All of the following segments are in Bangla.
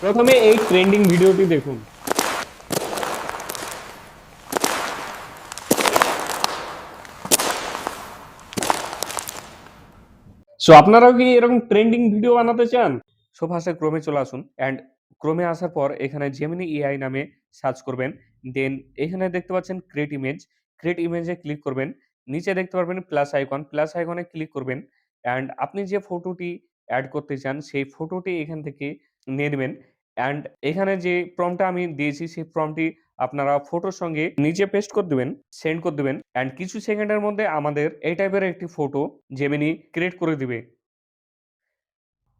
প্রথমে এই ট্রেন্ডিং ভিডিওটি দেখুন। সো আপনারাও কি এরকম ট্রেন্ডিং ভিডিও বানাতে চান? সো ফার্স্টে ক্রোমে চলে আসুন অ্যান্ড ক্রোমে আসার পর এখানে জেমিনি এআই নামে সার্চ করবেন। দেন এখানে দেখতে পাচ্ছেন ক্রিয়েট ইমেজ। ক্রিয়েট ইমেজে ক্লিক করবেন। নিচে দেখতে পারবেন প্লাস আইকন। প্লাস আইকনে ক্লিক করবেন অ্যান্ড আপনি যে ফটোটি এড করতে চান সেই ফটোটি এখান থেকে নিয়ে নিবেন। অ্যান্ড এখানে যে প্রম্পটটা আমি দিয়েছি সেই প্রম্পটটি আপনারা ফটোর সঙ্গে নিচে পেস্ট করে দিবেন, সেন্ড করে দিবেন অ্যান্ড কিছু সেকেন্ডের মধ্যে আমাদের এই টাইপের একটি ফটো জেমিনি ক্রিয়েট করে দিবে।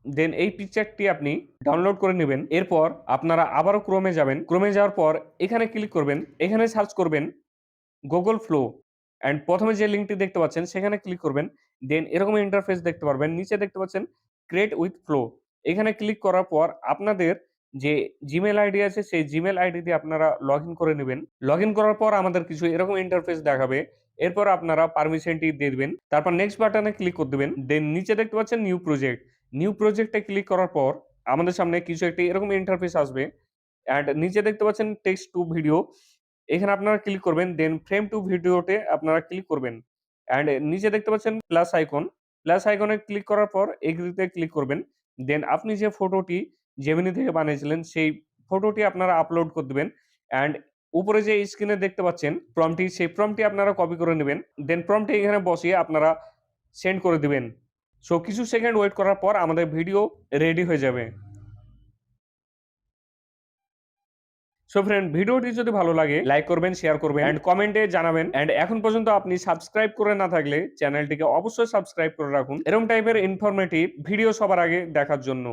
দেন এই পিকচারটি আপনি ডাউনলোড করে নিবেন। এরপর আপনারা আবারও ক্রোমে যাবেন। ক্রোমে যাওয়ার পর এখানে ক্লিক করবেন। এখানে সার্চ করবেন Google Flow অ্যান্ড ১ম এ যে লিঙ্কটি দেখতে পাচ্ছেন সেখানে ক্লিক করবেন। দেন এরকম ইন্টারফেস দেখতে পারবেন। নিচে দেখতে পাচ্ছেন ক্রিয়েট উইথ ফ্লো। এখানে ক্লিক করার পর আপনাদের যে জিমেইল আইডি আছে সেই জিমেইল আইডি দিয়ে আপনারা লগইন করে নিবেন। লগইন করার পর আমাদের কিছু এরকম ইন্টারফেস দেখাবে। এরপর আপনারা পারমিশনটি দিয়ে দিবেন। তারপর নেক্সট বাটনে ক্লিক করে দিবেন। দেন নিচে দেখতে পাচ্ছেন নিউ প্রজেক্ট। নিউ প্রজেক্টে ক্লিক করার পর আমাদের সামনে কিছু একটি এরকম ইন্টারফেস আসবে। অ্যান্ড নিচে দেখতে পাচ্ছেন টেক্সট টু ভিডিও। এখানে আপনারা ক্লিক করবেন। দেন ফ্রেম টু ভিডিওতে আপনারা ক্লিক করবেন। অ্যান্ড নিচে দেখতে পাচ্ছেন প্লাস আইকন। প্লাস আইকনে ক্লিক করার পর এগ্রিতে ক্লিক করবেন। দেন আপনি যে ফটোটি জেমিনি থেকে বানিয়েছিলেন সেই ফটোটি আপনারা আপলোড করে দিবেন। অ্যান্ড উপরে যে স্ক্রিনে দেখতে পাচ্ছেন প্রম্পটটি, সেই প্রম্পটটি আপনারা কপি করে নিবেন। দেন প্রম্পটটি এখানে বসিয়ে আপনারা সেন্ড করে দিবেন। সো কিছু সেকেন্ড ওয়েট করার পর আমাদের ভিডিও রেডি হয়ে যাবে। সো ফ্রেন্ড, ভিডিওটি যদি ভালো লাগে লাইক করবেন, শেয়ার করবেন অ্যান্ড কমেন্টে জানাবেন। অ্যান্ড এখন পর্যন্ত আপনি সাবস্ক্রাইব করে না থাকলে চ্যানেলটিকে অবশ্যই সাবস্ক্রাইব করে রাখুন এরকম টাইপের ইনফরমেটিভ ভিডিও সবার আগে দেখার জন্য।